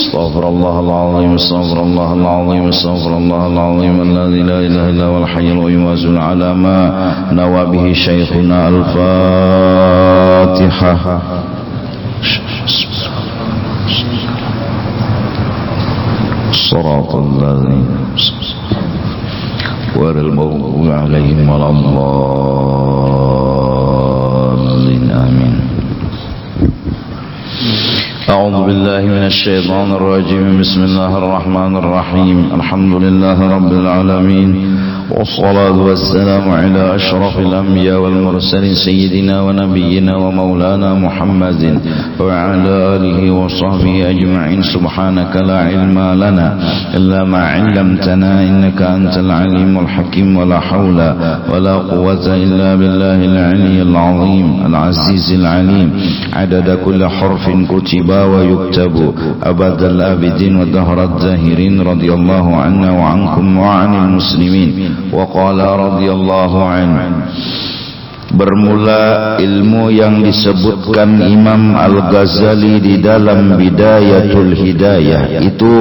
Astaghfirullahal azim, astaghfirullahal azim, astaghfirullahal azim alladzi la ilaha illa huwal hayyul qayyum wa zul ala ma nawa bihi syekhuna al-Fatihah. Shiratal ladzina ghairil maghdubi 'alaihim waladdallin. Amin. أعوذ بالله من الشيطان الرجيم. بسم الله الرحمن الرحيم. الحمد لله رب العالمين، والصلاة والسلام على أشرف الأنبياء والمرسلين سيدنا ونبينا ومولانا محمد وعلى آله وصحبه أجمعين. سبحانك لا علم لنا إلا ما علمتنا إنك أنت العليم الحكيم، ولا حول ولا قوة إلا بالله العلي العظيم العزيز العليم، عدد كل حرف كتب ويكتب أبد الآبدين ودهر الداهرين. رضي الله عنا وعنكم وعن المسلمين. وقال radhiyallahu anhu. Bermula ilmu yang disebutkan Imam Al-Ghazali di dalam Bidayatul Hidayah itu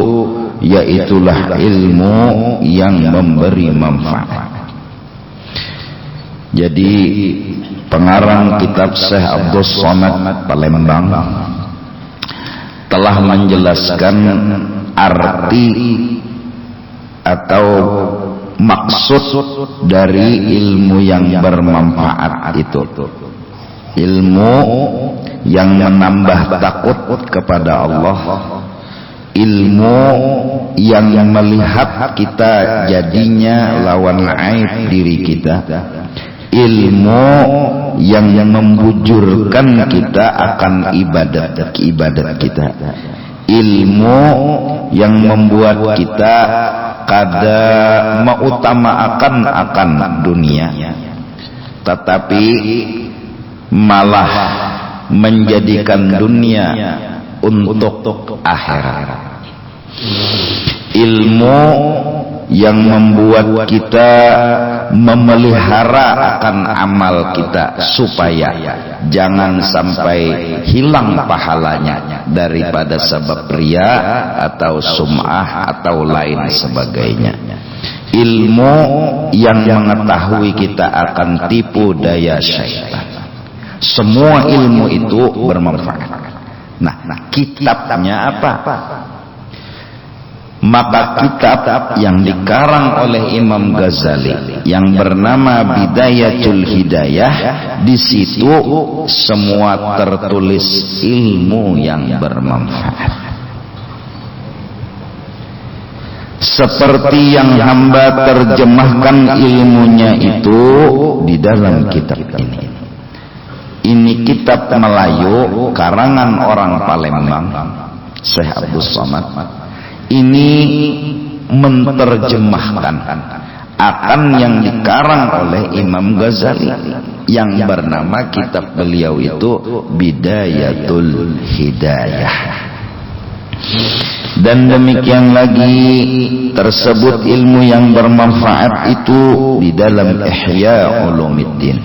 yaitulah ilmu yang memberi manfaat. Jadi pengarang kitab Syekh Abdul Somad Palembang telah menjelaskan arti atau maksud dari ilmu yang bermanfaat itu. Ilmu yang menambah takut kepada Allah, ilmu yang melihat kita jadinya lawan aib diri kita, ilmu yang membujurkan kita akan ibadat kita, ilmu yang membuat kita kada mengutamakan akan dunia, tetapi malah menjadikan dunia untuk akhirat. Ilmu yang membuat kita memelihara akan amal kita supaya jangan sampai hilang pahalanya daripada sebab riya atau sum'ah atau lain sebagainya. Ilmu yang mengetahui kita akan tipu daya syaitan. Semua ilmu itu bermanfaat. Nah, kitabnya apa? Maka kitab yang dikarang oleh Imam Ghazali yang bernama Bidayatul Hidayah, di situ semua tertulis ilmu yang bermanfaat. Seperti yang hamba terjemahkan ilmunya itu di dalam kitab ini. Ini kitab Melayu karangan orang Palembang, Syekh Abdul Somad. Ini menerjemahkan akan yang dikarang oleh Imam Ghazali yang bernama kitab beliau itu Bidayatul Hidayah. Dan demikian lagi tersebut ilmu yang bermanfaat itu di dalam Ihya Ulumuddin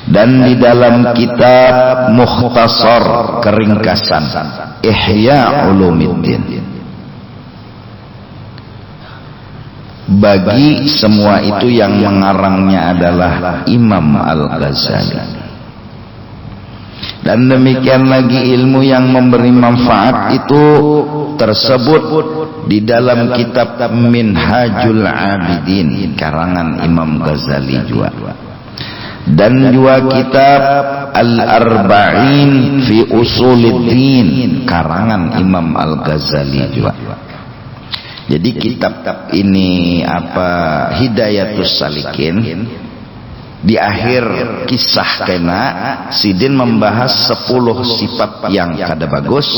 dan di dalam kitab Mukhtasar keringkasan Ihya Ulumuddin. Bagi semua itu yang mengarangnya adalah Imam Al-Ghazali. Dan demikian lagi ilmu yang memberi manfaat itu tersebut di dalam kitab Minhajul Abidin karangan Imam Ghazali juga. Dan juga kitab Al-Arba'in fi Usuluddin karangan Imam Al-Ghazali juga. Jadi kitab ini Hidayatus Salikin, di akhir kisah kena Sidin membahas 10 sifat yang kada bagus.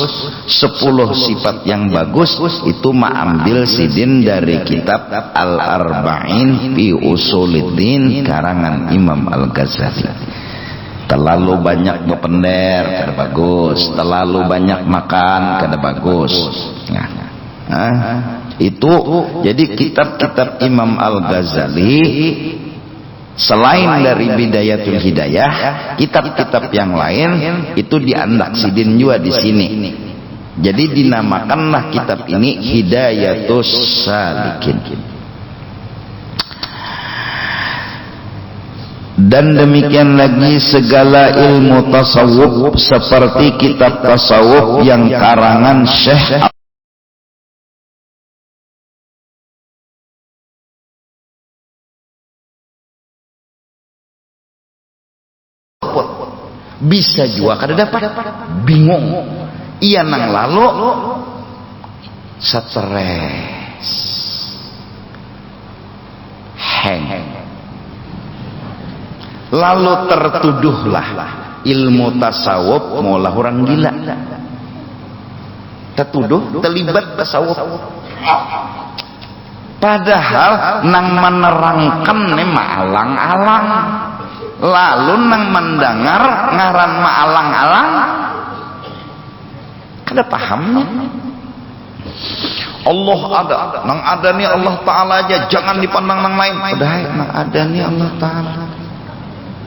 10 sifat yang bagus itu ambil Sidin dari kitab Al-Arba'in fi Usuluddin karangan Imam Al-Ghazali. Terlalu banyak berpender kada bagus, terlalu banyak makan kada bagus. Itu jadi kitab-kitab Imam Al-Ghazali selain dari Bidayatul Hidayah, kitab-kitab yang lain itu diandak Sidin juga di sini. Jadi dinamakanlah kitab ini Hidayatus Salikin. Dan demikian lagi segala ilmu tasawuf seperti kitab tasawuf yang karangan Syekh bisa juga kada dapat, bingung, iya nang lalu stres, hang, lalu tertuduhlah ilmu tasawuf maulah orang gila, tertuduh terlibat tasawuf, padahal nang menerangkan maalang-alang, lalu nang mendengar ngaran maalang-alang kada pahamnya. Allah ada, nang ada nih Allah Ta'ala aja, jangan dipandang nang lain. Padahal nang ada nih Allah Ta'ala,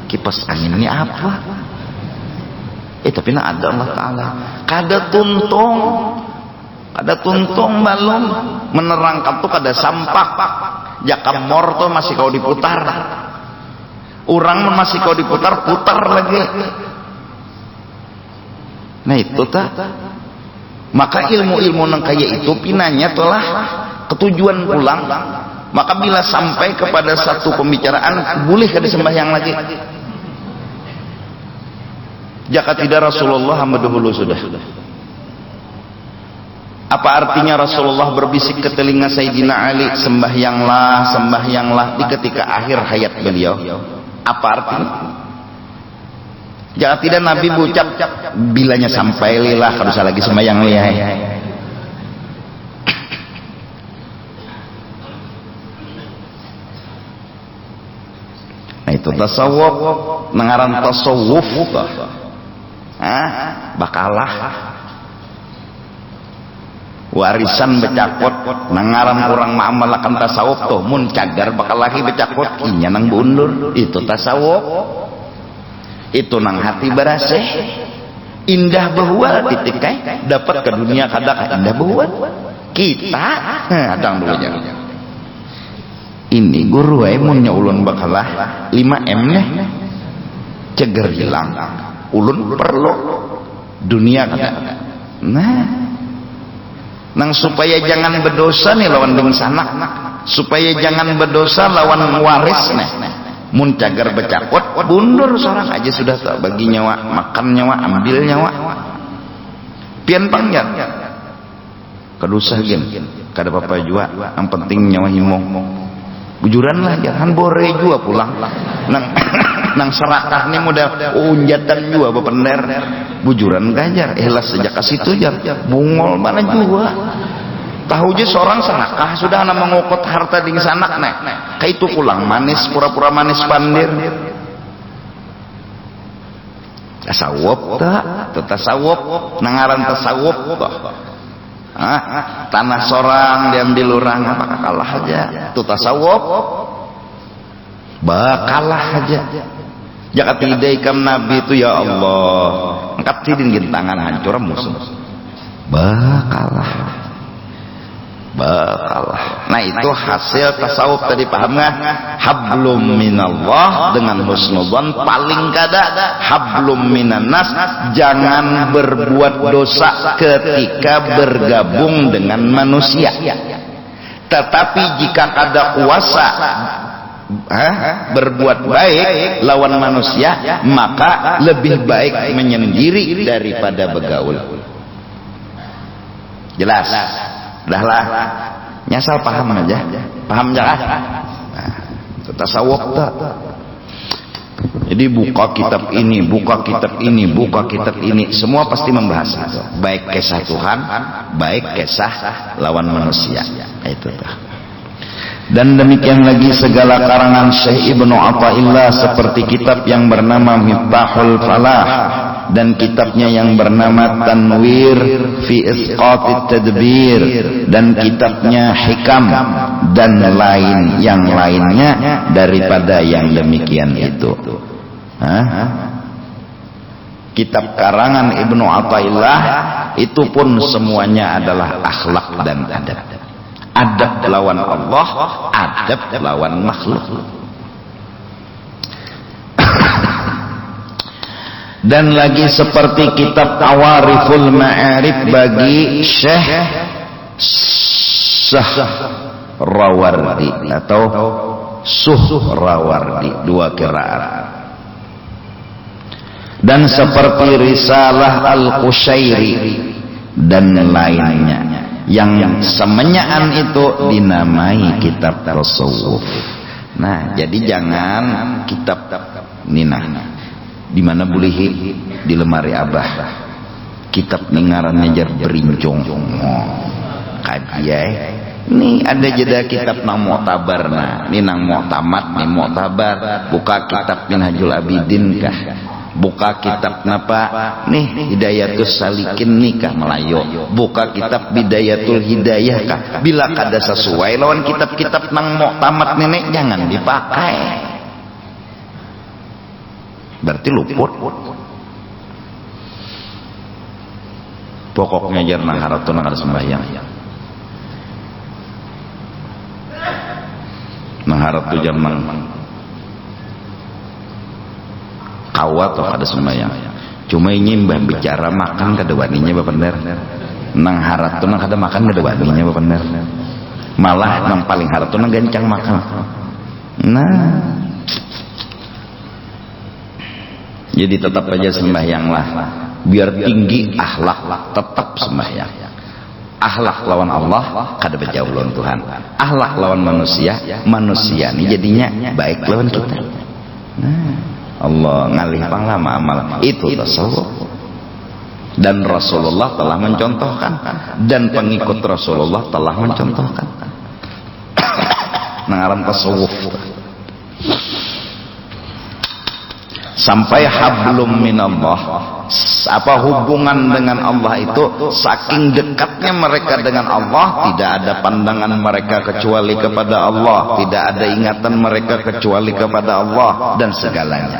kipas anginnya apa? Tapi nang ada Allah Ta'ala, kada tuntung balon menerangkan tuh kada sampak, jakamor tuh masih kau diputar. Orang masih kau diputar-putar lagi. Nah itu tak. Maka ilmu-ilmu nang kaya itu pinanya telah ketujuan pulang. Maka bila sampai kepada satu pembicaraan, boleh kada sembahyang lagi. Jika tidak Rasulullah hamba dahulu sudah. Apa artinya Rasulullah berbisik ke telinga Sayyidina Ali, sembahyanglah di ketika akhir hayat beliau? Apa artinya? Jangan tidak Nabi berucap bilanya sampai lilah kalau lagi sembahyang lihai. Nah itu tasawuf, mengaran tasawuf bakalah warisan becakot nangaran orang ma'amalakan tasawuf tuh mun cagar bakal lagi becakot inya nang bundur. Itu tasawuf, itu nang hati berasih indah bahwa titikai dapat ke dunia kadang indah bahwa kita adang dulunya ini guru mun nya ulun bakalah 5M nih ceger hilang ulun perlu dunia kadang. Nah nang supaya jangan berdosa nih lawan dengan sanak, supaya jangan berdosa lawan waris nih. Mun cagar becakot bundur seorang aja sudah tak bagi nyawa, makan nyawa, ambil nyawa. Pian panjang. Kedosa gen, kada apa-apa juga, yang penting nyawa himong. Bujuran lah jangan bore juga pulang. Nang serakah nih modal unjatan juga bepender. Bujuran gajar ikhlas sejak kasih itu jar bungol mana juga tahu aja seorang sanakah sudah anak mengukut harta ding sanak nek kayak itu pulang manis pura-pura manis pandir. Tasawuf tak tasawuf nangaran tasawuf tanah sorang diambil orang apakah kalah aja itu tasawuf bakalah aja. Jakat tidaikan Nabi itu ya Allah angkat tidin tangan hancur musuh bakalah. Nah itu hasil tasawuf tadi paham nggak? Hablum minallah dengan husnudzon paling kada hablum minannas jangan berbuat dosa ketika bergabung dengan manusia. Tetapi jika kada kuasa berbuat baik lawan manusia maka lebih baik menyendiri daripada bergaul. Jelas dahlah nyasal paham aja paham jangan tasawuf tak. Jadi buka kitab ini semua pasti membahas itu baik kisah Tuhan baik kisah lawan manusia itu tak. Dan demikian lagi segala karangan Syekh Ibnu Athaillah seperti kitab yang bernama Miftahul Falah dan kitabnya yang bernama Tanwir fi Isqatit Tadbir dan kitabnya Hikam dan yang lainnya daripada yang demikian itu. kitab karangan Ibnu Athaillah itu pun semuanya adalah akhlak dan adab. Adab lawan Allah, adab lawan makhluk. Dan lagi seperti kitab Awariful Ma'arif bagi Syekh Sahrawardi atau Suhrawardi, dua qiraat. Dan seperti Risalah Al-Qushairi dan lainnya yang semenyaan itu dinamai kitab tasawuf. Nah, jadi jangan kitab nina di mana boleh di lemari abah kitab ngarannya jar berincong kajian. Ini ada jeda kitab nang mu'tabar, nah ini nang mu'tamad nih mu'tabar, buka kitab Minhajul Abidin kah, buka kitab napa nih Hidayatus Salikin nikah Melayu, buka kitab Bidayatul Hidayah kah. Bila kada sesuai lawan kitab-kitab nang mu'tamad nenek jangan dipakai, berarti luput. Pokoknya jar nang harap nang ada sembahyang, nang harap tu jar nang kawat atau ada sembahyang. Cuma ini mbah bicara makan kada waninya bener. Nang harap tu nang kada makan kada waninya bener. Malah nang paling harap tu nang gancang makan. Nah, jadi tetap aja sembahyanglah, biar tinggi akhlak, tetap sembahyang. Akhlak lawan Allah kada bejauh lawan Tuhan. Akhlak lawan manusia, manusia ini jadinya baik lawan kita. Nah, Allah ngalih panglama amal itu tasawuf. Dan Rasulullah telah mencontohkan, dan pengikut Rasulullah telah mencontohkan. Nangaran tasawuf sampai hablum minallah, apa hubungan dengan Allah itu saking dekatnya mereka dengan Allah, tidak ada pandangan mereka kecuali kepada Allah, tidak ada ingatan mereka kecuali kepada Allah dan segalanya.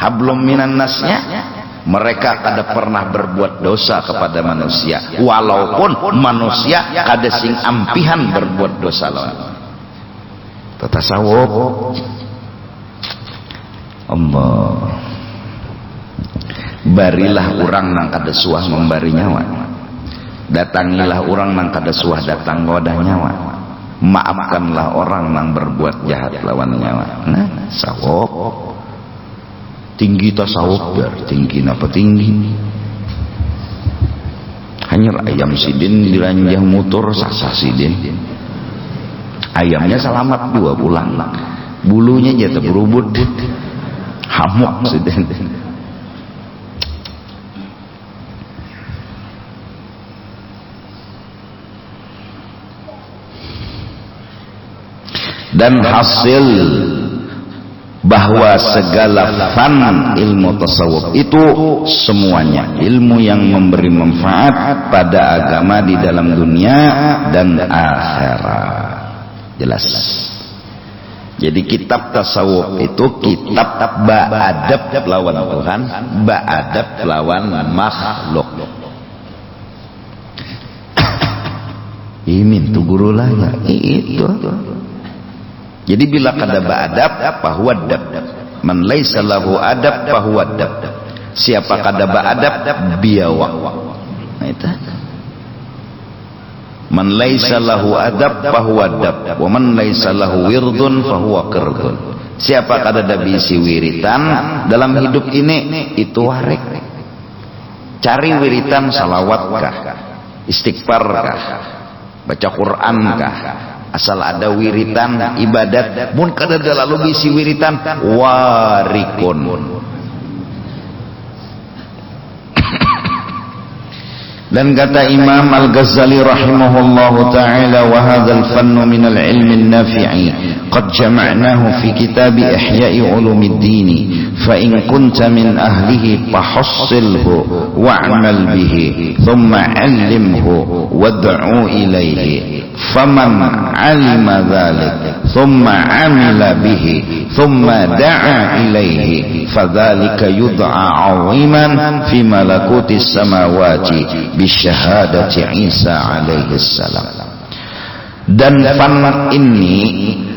Hablum minan nasnya, mereka kada pernah berbuat dosa kepada manusia, walaupun manusia kada sing ampihan berbuat dosa lawan. Tasawuf Allah, barilah orang nang kada suah membari nyawa, datangilah orang nang kada suah datang wadah nyawa, maafkanlah orang nang berbuat jahat lawan nyawa. Nah, tasawuf tinggi, tasawuf biar tinggi napa tinggi. Hanya ayam sidin diranjah motor sasa sidin, ayamnya selamat 2 bulan, bulunya jatuh berubut hamuk sidin. Dan hasil bahwa segala fan ilmu tasawuf itu semuanya ilmu yang memberi manfaat pada agama di dalam dunia dan akhirat. Jelas. Jadi kitab tasawuf itu kitab ba'adab lawan Tuhan, ba'adab lawan makhluk. Ini tuh guru lah ya itu. Jadi bila kada ba'adab fahuwa adab, man laisa lahu adab fahuwa adab. Siapa kada ba'adab biawak. Nah itu. Man laisa lahu adab fahuwa adab, wa man laisa lahu wirdun fahuwa qirdun. Siapa kada ada bisi wiritan dalam hidup ini itu warik. Cari wiritan salawat kah, istighfar kah, baca Quran kah, asal ada wiritan ibadat mun kada ada lalu bisi wiritan warikun. Dan kata Imam Al-Ghazali rahimahullahu ta'ala, wa hadzal fannu min al-ilm an-nafi'i qad jama'nahu fi kitab Ihya'i Ulumiddin, fa in kunta min ahlihi fahassilhu wa'mal bihi thumma 'allimhu wad'u ilayhi faman alima dzalik thumma amila bihi thumma da'a ilaihi fadzalika yud'a 'aziman fi malakutis samawati bi syahadati Isa alaihi salam. Dan fan ini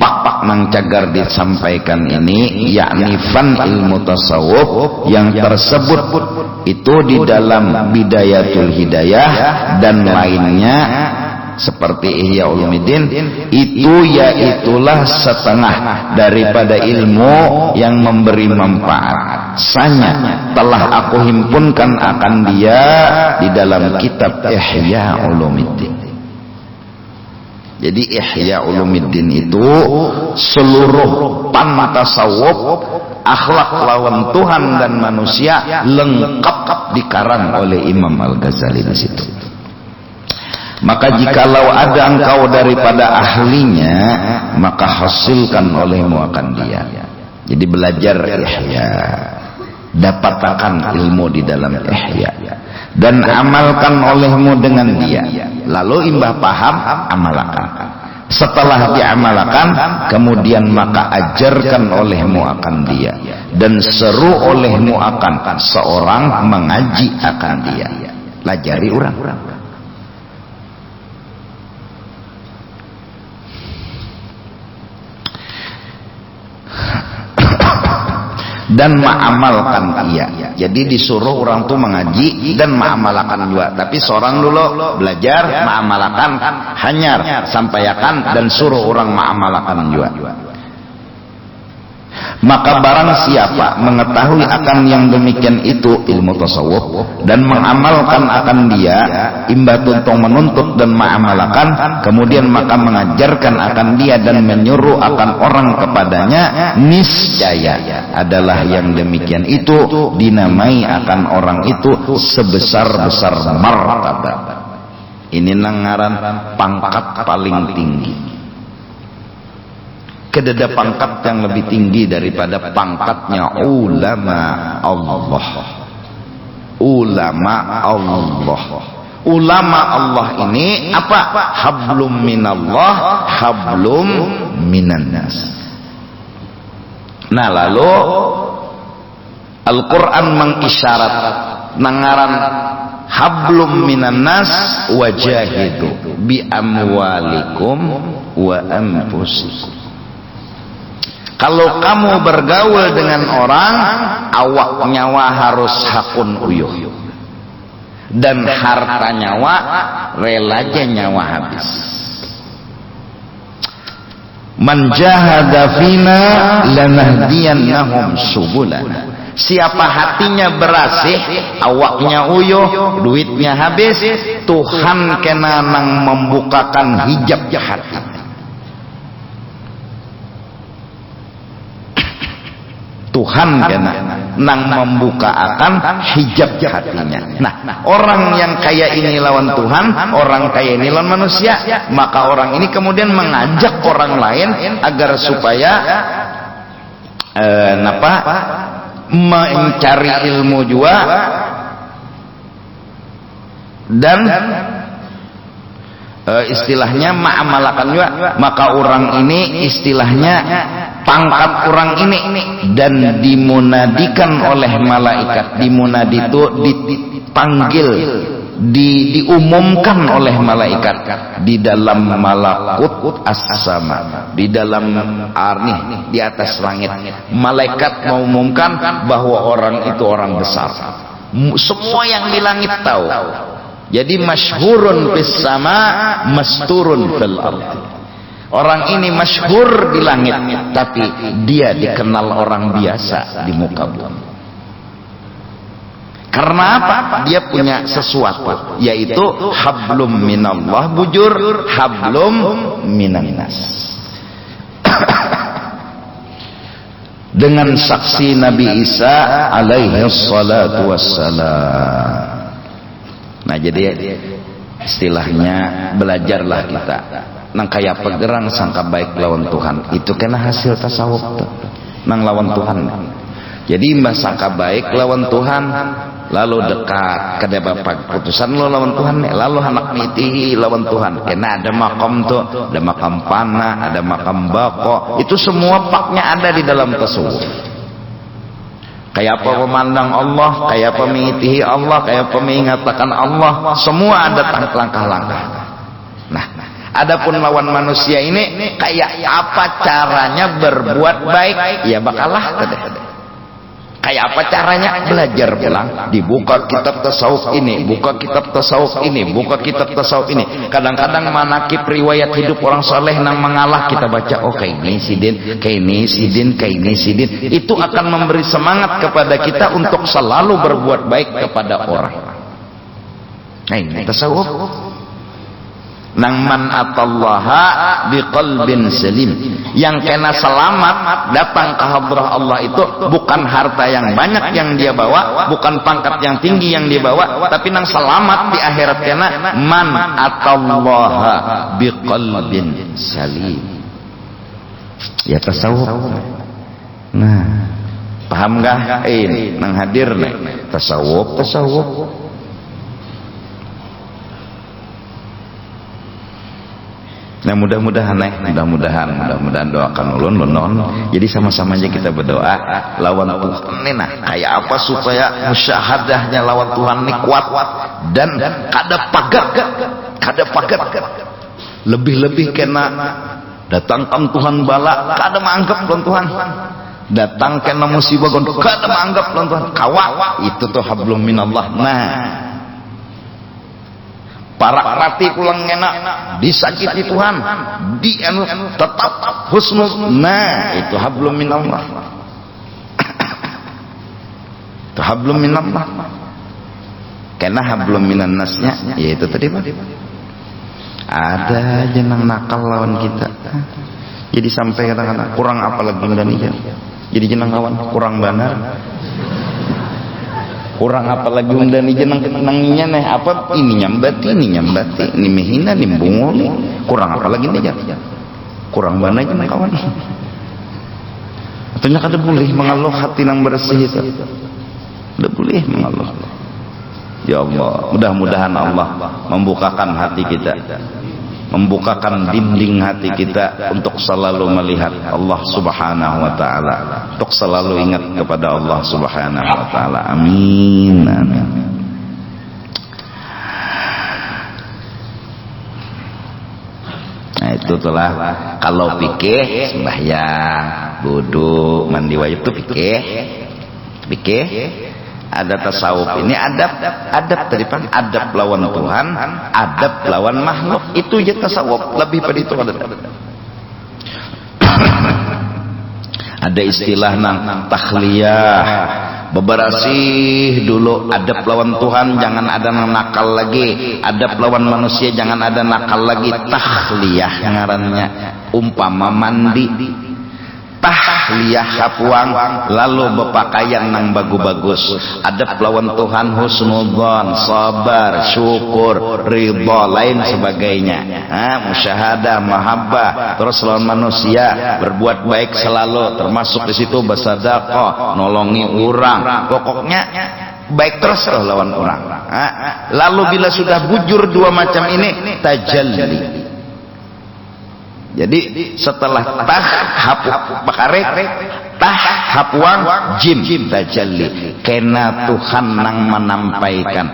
pak nang cagar disampaikan ini yakni fan ilmu tasawuf yang tersebut itu di dalam Bidayatul Hidayah dan lainnya seperti Ihya Ulumuddin itu yaitulah setengah daripada ilmu yang memberi manfaat. Sanya telah aku himpunkan akan dia di dalam kitab Ihya Ulumuddin. Jadi Ihya Ulumuddin itu seluruh tasawuf, akhlak lawan Tuhan dan manusia lengkap dikarang oleh Imam Al-Ghazali di situ. Maka jikalau ada engkau daripada ahlinya, maka hasilkan olehmu akan dia. Jadi belajar Ihya, dapatkan ilmu di dalam Ihya, dan amalkan olehmu dengan dia. Lalu imbah paham, amalkan. Setelah diamalkan, kemudian maka ajarkan olehmu akan dia, dan seru olehmu akan seorang mengaji akan dia. Lajari orang. Dan mengamalkan ia. Jadi disuruh orang tuh mengaji dan mengamalkan juga. Tapi seorang dulu belajar, mengamalkan, hanyar, sampaikan dan suruh orang mengamalkan juga. Maka barang siapa mengetahui akan yang demikian itu ilmu tasawuf dan mengamalkan akan dia, imbah tuntung menuntut dan mengamalkan, kemudian maka mengajarkan akan dia dan menyuruh akan orang kepadanya, niscaya adalah yang demikian itu dinamai akan orang itu sebesar-besar martabat. Ini nangaran pangkat paling tinggi. Kedada pangkat yang lebih tinggi daripada pangkatnya ulama Allah. Ulama Allah. Ulama Allah ini apa? Hablum minallah, hablum minannas. Nah lalu Al-Quran mengisyarat nangaran hablum minannas wajahidu bi amwalikum wa anfusikum. Kalau kamu bergaul dengan orang, awak nyawa harus hakun uyuh, dan harta nyawa rela aja nyawa habis. Man jahada fina lanahdiyannahum subulana. Siapa hatinya berasih, awaknya uyuh, duitnya habis, Tuhan kena nang membukakan hijab hati. Tuhan kena nang membuka akan hijab hatinya. Nah, orang yang kaya ini lawan Tuhan, orang kaya ini lawan manusia, maka orang ini kemudian mengajak orang lain agar supaya mencari ilmu juga dan istilahnya ma'amalakan juga. Maka orang ini istilahnya pangkat orang ini dan dimunadikan oleh malaikat. Dimunadi itu dipanggil, diumumkan oleh malaikat di dalam malakut as-sama, di dalam arnih di atas langit. Malaikat mengumumkan bahwa orang itu orang besar. Semua yang di langit tahu. Jadi masyhurun fis sama, masturun fil ardi. Orang ini masyhur di langit, tapi dia dikenal orang biasa di muka bumi. Karena apa? Dia punya sesuatu, yaitu hablum minallah bujur, hablum minannas. Dengan saksi Nabi Isa alaihi salatu wassalam. Nah jadi istilahnya belajarlah kita nang kaya pegerang sangka baik lawan Tuhan, itu kena hasil tasawuf tuh. Nang lawan Tuhan Jadi masangka baik lawan Tuhan, lalu dekat kada bapak putusan lo lawan Tuhan, lalu anak miti lawan Tuhan. Karena ada makam tuh, ada makam panah, ada makam bako, itu semua paknya ada di dalam tasawuf. Kayak apa memandang Allah, kayak apa mengitihi Allah, kayak apa mengatakan Allah, semua ada langkah-langkah. Nah, adapun lawan manusia ini kayak apa caranya berbuat baik, ya bakalah kayak apa caranya belajar pulang, dibuka kitab tasawuf ini, buka kitab tasawuf ini, buka kitab tasawuf ini. Kadang-kadang manakib riwayat hidup orang soleh nang mengalah kita baca, oh kayak ini sidin, kayak ini sidin, kayak ini sidin. Itu akan memberi semangat kepada kita untuk selalu berbuat baik kepada orang. Nah ini tasawuf. Nang man atallaha biqalbin salim, yang kena selamat datang ke hadrah Allah itu bukan harta yang banyak yang dia bawa, bukan pangkat yang tinggi yang dia bawa, tapi nang selamat di akhirat kena man atallaha biqalbin salim. Ya tasawuf. Nah, paham gak? Nang hadir nih tasawuf. Nah mudah-mudahan doakan ulun. Jadi sama-sama aja kita berdoa lawan Tuhan nih, nah kayak apa supaya musyahadahnya lawan Tuhan nih kuat dan kada pagat lebih-lebih kena datangkan Tuhan bala kada menganggap lawan Tuhan, datang kena musibah kada menganggap lawan Tuhan, kawa itu tuh hablum minallah. Nah para rati pulang enak disakiti Tuhan, tetap husnul. Nah itu hablum minallah. Itu hablum minallah. Karena hablum minan nasnya yaitu tadi Pak, ada aja nang nakal lawan kita. Jadi sampai kadang-kadang kurang apalagi Indonesia, jadi jenang kawan kurang benar, kurang apalagi undan jenang nanginya nih apa ini nyambati ini mehina ini bungol nih, kurang apalagi nih aja kurang mana aja nih kawan. Artinya kada boleh mengeluh hati nang bersih itu, kada boleh mengeluh. Ya Allah, mudah-mudahan Allah membukakan hati kita, membukakan dinding hati kita untuk selalu melihat Allah Subhanahu wa taala, untuk selalu ingat kepada Allah Subhanahu wa taala. Amin. Amin. Nah itu telah kalau pikir sembahyang, wudu, mandi wajib itu pikir. Ada tasawuf ini adab tadi Pak, adab lawan Tuhan, adab lawan makhluk, itu aja tasawuf, lebih pada itu ada istilah nang takhliyah, beberasih dulu adab lawan Tuhan, jangan ada nakal lagi, adab lawan manusia jangan ada nakal lagi, takhliyah ngarannya. Umpama mandi tahliyah kapuang lalu berpakaian nang bagus-bagus, adab lawan Tuhan husnudzon, sabar, syukur, ridha, lain sebagainya. Musyahadah, mahabbah, terus lawan manusia berbuat baik selalu, termasuk di situ bersedekah, nolongi orang, pokoknya baik terus lawan orang. Lalu bila sudah bujur dua macam ini, tajalli. Jadi setelah hapuang jim tajalli, kena Tuhan nang menampaikan,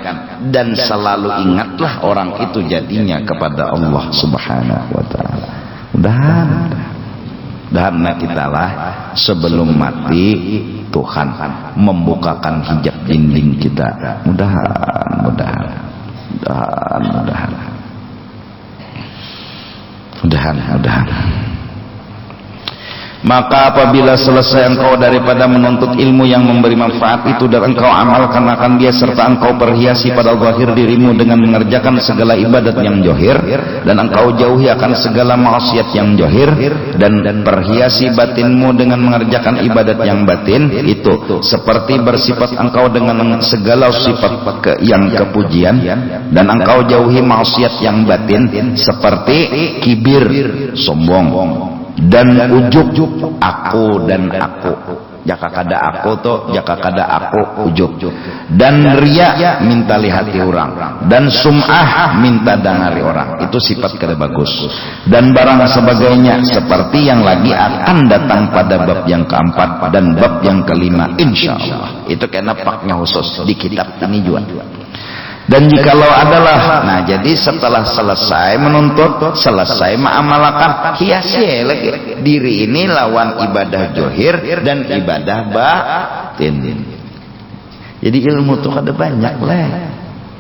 dan selalu ingatlah orang itu jadinya kepada Allah Subhanahu wa taala. Mudah-mudahan kita lah sebelum mati Tuhan membukakan hijab dinding kita. Mudah-mudahan. Maka apabila selesai engkau daripada menuntut ilmu yang memberi manfaat itu, dan engkau amalkan akan dia, serta engkau perhiasi pada zahir dirimu dengan mengerjakan segala ibadat yang johir, dan engkau jauhi akan segala maksiat yang johir, dan perhiasi batinmu dengan mengerjakan ibadat yang batin, itu seperti bersifat engkau dengan segala sifat yang kepujian, dan engkau jauhi maksiat yang batin seperti kibir, sombong, dan ujub, aku dan aku. jaka kada aku tuh, jaka kada aku ujub. Dan riya minta lihati orang, dan sum'ah minta dengari orang. Itu sifat kada bagus. Dan barang sebagainya seperti yang lagi akan datang pada bab yang keempat dan bab yang kelima insyaallah. Itu karena paknya khusus di kitab ini juga. Dan jikalau adalah, nah jadi setelah selesai menuntut, selesai mengamalkan, hiasi lagi diri ini lawan ibadah johir dan ibadah batin. Jadi ilmu tuh ada banyak lah.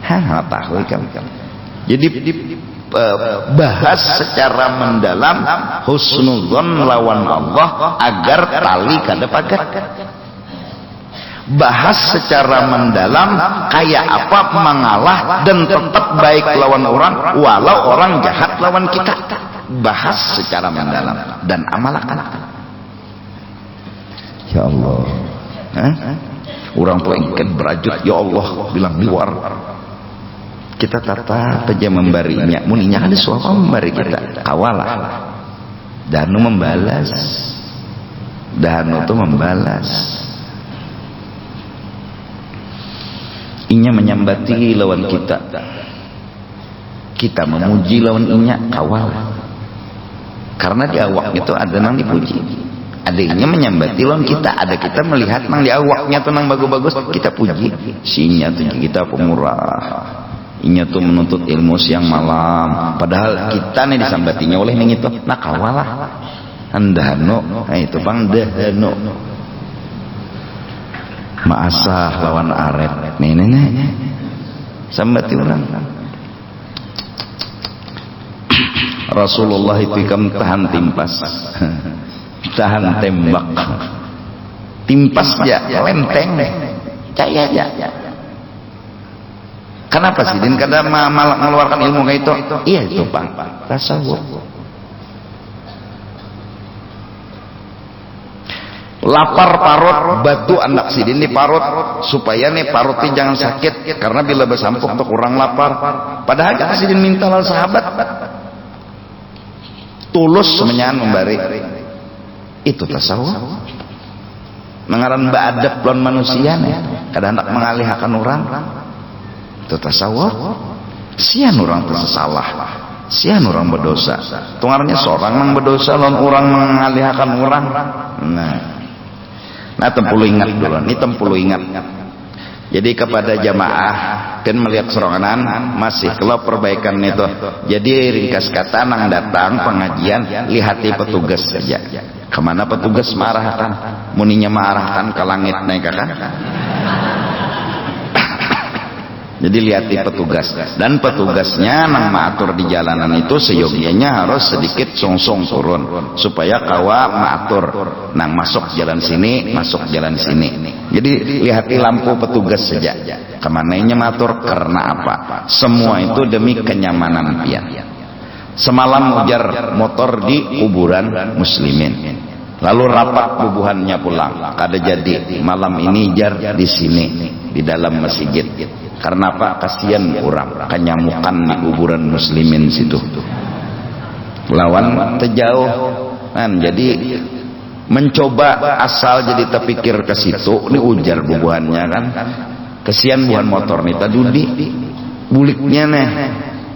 Hah, tahu kan? Jadi bahas secara mendalam husnudzon lawan Allah agar tali kada pagat. Bahas secara mendalam kayak apa mengalah dan tetap baik lawan orang walau orang jahat lawan kita. Bahas secara mendalam dan amalkan. Ya Allah, orang tua ingin berajut, ya Allah bilang luar. Kita tata aja membarinya, muninya ada suapa membari kita, kawalah. Danu membalas, Danu tuh membalas. Inya menyambati lawan kita memuji lawan inya kawal, karena di awaknya itu ada nang dipuji, ada inya menyambati lawan kita, ada kita melihat nang di awaknya tuh nang bagus-bagus kita puji. Sinya tuh kita pemurah, inya tuh menuntut ilmu siang malam, padahal kita nih disambatinya oleh ning itu nah kawalah andahno, nah itu bang dahno maasah lawan aret nih sambati orang. Rasulullah itu kan tahan timpas tahan tembak timpas ya lenteng caya aja. Kenapa sih din kada malah mengeluarkan ilmu kayak itu? Iya itu bang tasawuf. Lapar parut batu anak sidin di parut supaya nih parutnya jangan sakit, karena bila bersampuk tuh kurang lapar. Padahal kan sidin minta lawan sahabat tulus menyan membari. Itu tasawuf. Mengaran ba'adab lawan manusia nih, kadang hendak mengalihkan orang. Itu tasawuf. Sian orang tersalah, sian orang berdosa. Tungarnya seorang yang berdosa lawan orang mengalihkan orang. Nah tempulu ingat dulu, ini tempulu ingat. Jadi kepada jamaah kan melihat seronganan masih kalau perbaikan itu. Jadi ringkas kata nang datang pengajian lihati petugas saja. Kemana petugas marahkan? Muninya marahkan ke langit naik kan? Jadi lihati petugas, dan petugasnya nang maatur di jalanan itu seyogianya harus sedikit songsong turun supaya kawa maatur nang masuk jalan sini, masuk jalan sini. Jadi lihati lampu petugas saja. Kemananya maatur karena apa? Semua itu demi kenyamanan pian. Semalam ujar motor di kuburan muslimin, lalu rapat bubuhannya pulang. Kada jadi malam ini jar di sini di dalam masjid. Karena apa? Kasihan orang kenyamukan di kuburan muslimin situ. Lawan terjauh kan, jadi mencoba asal jadi terpikir ke situ, ini ujar bubuhannya kan. Kasihan buhan motor nih tadi buliknya nih.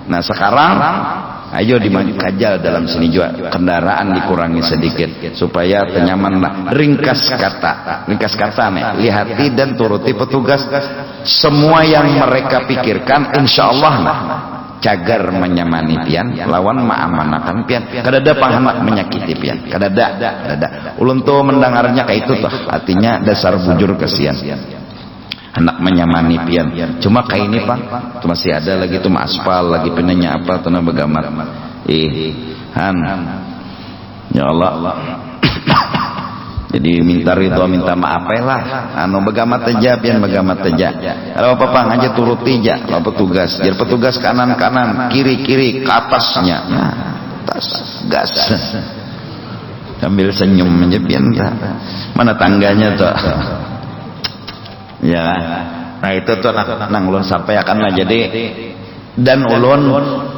Nah sekarang ayo dikajal dalam sini juga kendaraan dikurangi sedikit supaya tenyaman lah. Ringkas kata nih, lihati dan turuti petugas. Semua yang mereka pikirkan insyaallah nah cagar menyamani pian lawan maamanakan pian kada ada panghanak menyakiti pian kada ada ulun tuh mendengarnya kayak itu tuh artinya dasar bujur kasihan anak menyamani pian. Cuma kayak ini pak itu masih ada lagi tuh aspal lagi penanya apa tuh begamat ya Allah. Jadi minta ridho minta maaf lah anu begamat aja pian begamat aja kalau apa aja turuti aja kalau petugas jadi petugas kanan kiri ke atasnya atas gas sambil senyum aja pian mana tangganya tuh ya nah itu tuh nang ulun sampai akan lah. Jadi Dan ulun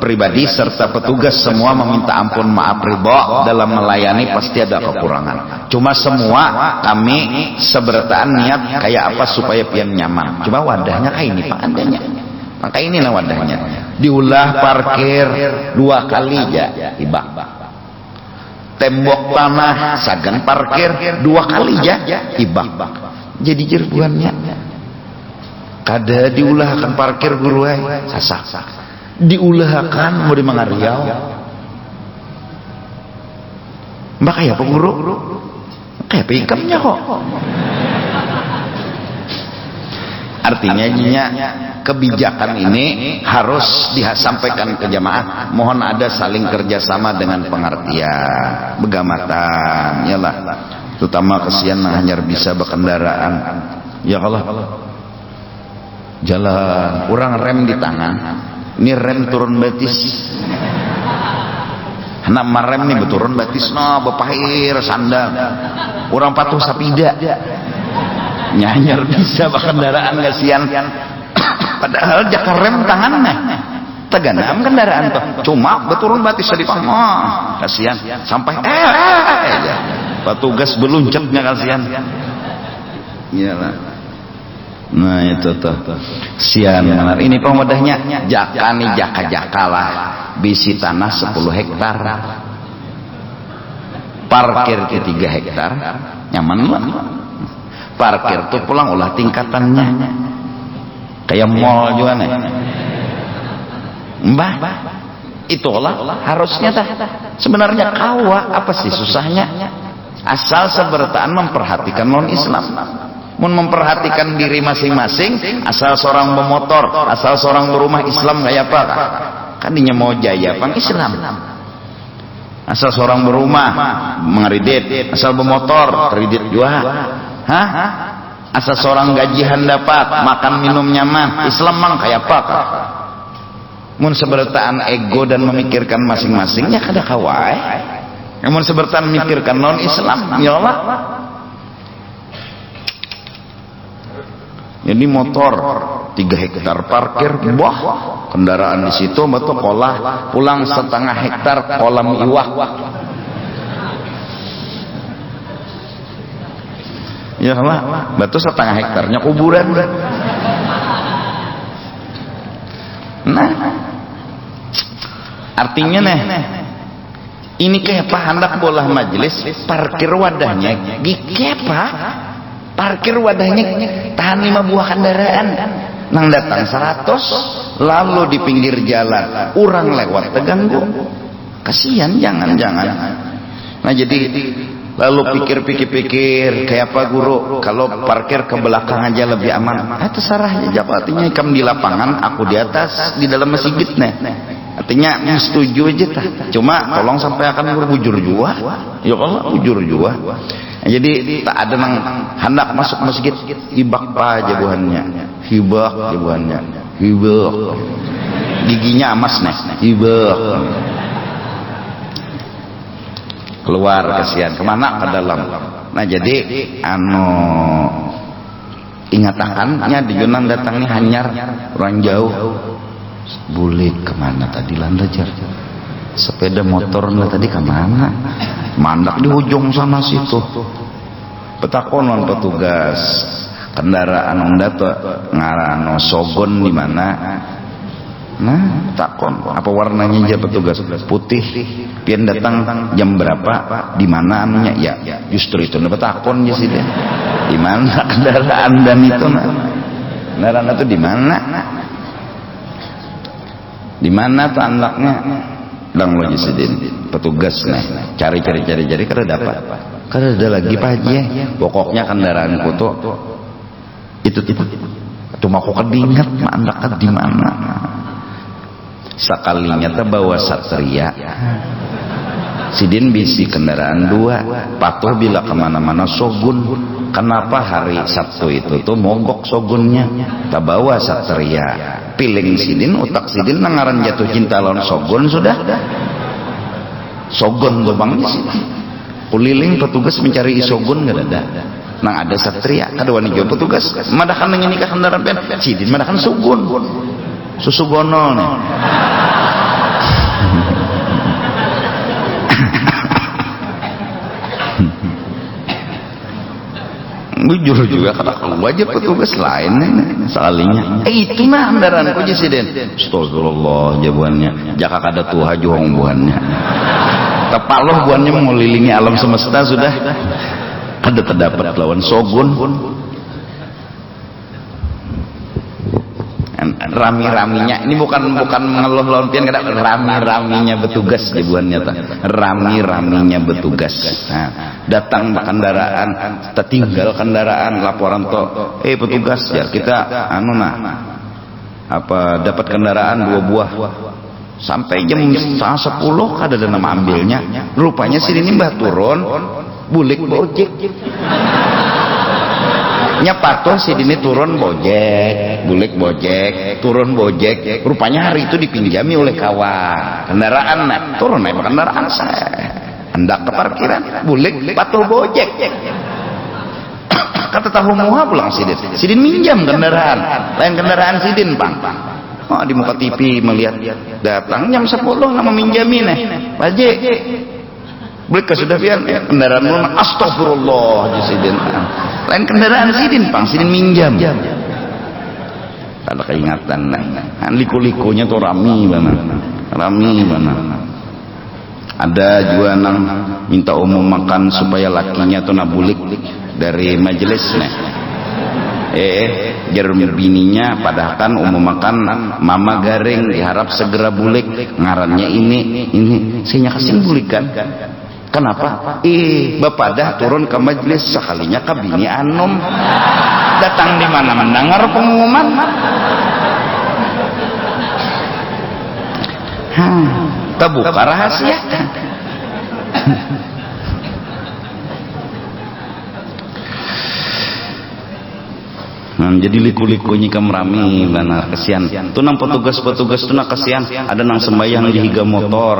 pribadi serta petugas semua meminta ampun maaf ridho dalam melayani pasti ada kekurangan. Cuma semua kami sebertaan niat kayak apa supaya pian nyaman. Cuma wadahnya kayak ini Pak adanya. Maka inilah wadahnya. Diulah parkir 2 kali ya ibak. Tembok tanah sagan parkir 2 kali ya ibak. Jadi jerbuannya kada diulahkan parkir guru sasak diulahkan mau di Mangariau mbak kayak apa guru kayak pikamnya kok artinya kebijakan ini harus disampaikan ke jamaah. Mohon ada saling kerjasama dengan pengertian begamatan ya lah, terutama kesian hanya bisa berkendaraan ya Allah jalan kurang rem di tangan ini rem turun batis nama rem nih beturun batis no bepahir sandal kurang patuh sapida nyanyar bisa berkendaraan kasihan padahal jakar rem tangannya teganam kendaraan tuh cuma beturun batis di panggung kasihan sampai petugas beluncaknya kasihan iyalah. Nah itu tuh sian benar. Ini pemodahnya jaka nih jaka lah bisi tanah 10 hektar parkir ke 3 hektar nyaman lah parkir tuh pulang ulah tingkatannya kayak mall juga nih mbah itulah harusnya dah sebenarnya kawa apa sih susahnya asal sebertaan memperhatikan non Islam memperhatikan diri masing-masing. Asal seorang bermotor, asal seorang berumah Islam kayak apa kan dinya mau jaya pang Islam. Asal seorang berumah mengeridit, asal bermotor kredit juga asal seorang gajian dapat makan minum nyaman Islam mang kayak apa mun sebertaan ego dan memikirkan masing-masingnya kada kawai mun sebertaan memikirkan non Islam ya Allah. Jadi motor 3 hektar parkir, wah kendaraan di situ betul kolah pulang 1/2 hektar kolam iwak. Ya lah, betul 1/2 hektarnya kuburan. Nah, artinya nih, ini kayak apa hendak bolah majelis parkir wadahnya, gikepa. Parkir wadahnya tahan 5 buah kendaraan nang datang 100 lalu di pinggir jalan orang lewat terganggu kasihan jangan nah jadi lalu pikir kayak apa guru kalau parkir ke belakang aja lebih aman terserah aja artinya kamu di lapangan aku di atas di dalam masjid nih artinya setuju aja tah cuma tolong sampai akan guru bujur juga ya Allah bujur juga. Jadi tak ada nang hendak masuk masjid ibak pa jabuhannya hibak jabuhannya hibak giginya amas nih hibak keluar kasihan kemana ke dalam. Nah jadi ingatakannya di Yunang datang nih hanyar orang jauh bulik kemana tadi landajar sepeda motor tadi kemana mandak di ujung sana situ petakonan petugas kendaraan Honda tuh ngarano Sogon di mana nah takon apa warnanya aja petugas putih pian datang jam berapa di mana anunya ya justru itu petakon aja sih deh di mana kendaraan dan itu kendaraan itu di mana tuh anaknya dang lo jisidin petugas nih cari kada dapat kada ada lagi Pak Haji pokoknya kendaraan kutu itu cuma aku kedingat anak di mana sekalinya terbawa satria sidin bisi kendaraan 2 patuh bila kemana-mana Sogun. Kenapa hari Sabtu itu tuh mogok Sogunnya terbawa satria piling sidin utak sidin nangaran jatuh cinta lawan Sogun sudah Sogun lubangnya sih kuliling petugas mencari Sogun gak ada nang ada satria ada wani jauh petugas madakan nikah kendaraan pen sidin madakan Sogun susu gonol nih. Bujur juga kata wajib petugas lain sekalinya. Itu mah kendaraan ku Jesiden. Astagfirullah jabuannya. Jaka kada tuha juang buannya. Tepaloh buannya mengelilingi alam semesta sudah. Kada terdapat lawan sogun. Rami-raminya ini bukan mengeluh lawan pian kada, rami-raminya petugas jabuannya ta. Rami-raminya petugas. Nah, datang kendaraan, tertinggal kendaraan, laporan to, petugas ya kita dapat kendaraan 2 buah. Sampai jam 10:30 kada ada nama ambilnya. Rupanya sini mbah turun bulik bojek. Nyapatuh si dini turun bojek, bulik bojek, turun bojek. Rupanya hari itu dipinjami oleh kawan. Kendaraan turun naik kendaraan saya. Hendak ke parkiran, bulik patuh bojek. Kata tahu muha pulang Sidin. Sidin minjam kendaraan, lain kendaraan Sidin pang. Oh, di muka TV melihat datang jam 10 nama minjamin Bajek. Bulik sudah pian kendaraan mun astagfirullah Sidin. Lain kendaraan Sidin pang, Sidin minjam. Ada keingatan liku-likunya tuh rami mana. Ada juga nang minta umum makan supaya lakinya tuh nabulik dari majelis jerem bininya padahal kan umum makan mama garing diharap segera bulik ngarannya ini saya kasih bulik kan. Kenapa? Bapak dah turun ke majelis sekalinya ke bini anom. Datang di mana mendengar pengumuman. Terbuka rahasia. Jadi liku-likunya kamrami bana kesian. Tu nang petugas-petugas tu nak kesian. Ada nang sembahyang di higa motor.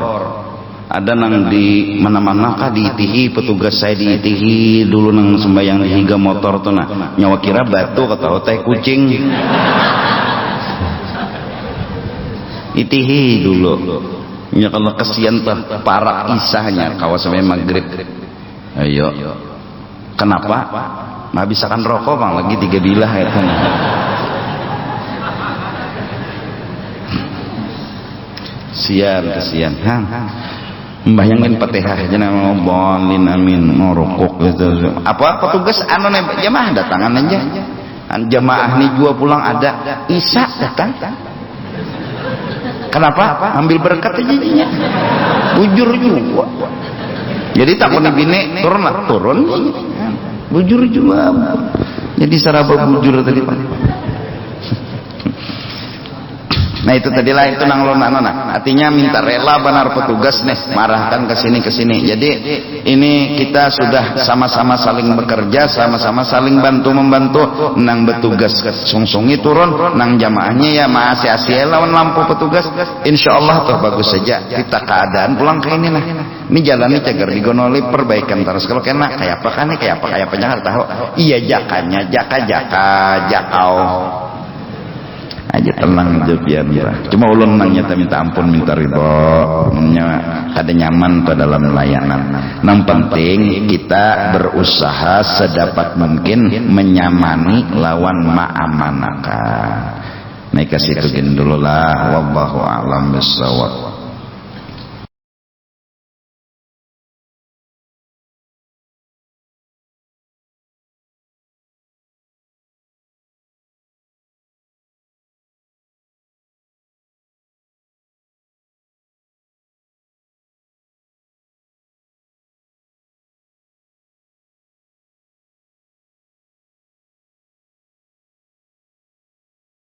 Ada nang di mana-mana kah diitihi petugas saya diitihi dulu nang sembahyang di higa motor tuh nah nyawa kira batu kata teh kucing itihi dulu ya kalau kesian tuh para isahnya kawas sampai maghrib. Ayo kenapa menghabiskan rokok bang lagi 3 bilah ya kan. Kesian membayangkan Fatihah aja nama bolin amin ngorokok gitu. Apa petugas jamaah datangan aja. Jamaah nih jua pulang ada Isya datang. Kenapa? Ambil berkat aja jadinya. Bujur juga. Jadi takut bini turun. Bujur juga. Jadi saraba bujur tadi Pak. Nah itu tadilah itu nang lona. Artinya minta rela benar petugas nih marahkan ke sini. Jadi ini kita sudah sama-sama saling bekerja, sama-sama saling bantu membantu. Nang petugas sungsungnya turun, nang jamaahnya ya masih asia lawan lampu petugas. Insya Allah tuh bagus saja. Kita keadaan pulang ke ini lah. Ini jalannya cagar digonoli perbaikan terus. Kalau kena kayak apa kan nih kayak apa jangan tahu. Iya jakanya jakau. Aja tenang aja pian cuma ulun nanya minta ampun minta ridho kada nyaman ke dalam layanan. Yang penting kita berusaha sedapat mungkin menyamani lawan ma'amanaka. Nah kasih itu dulu lah wallahu a'lam bissawab.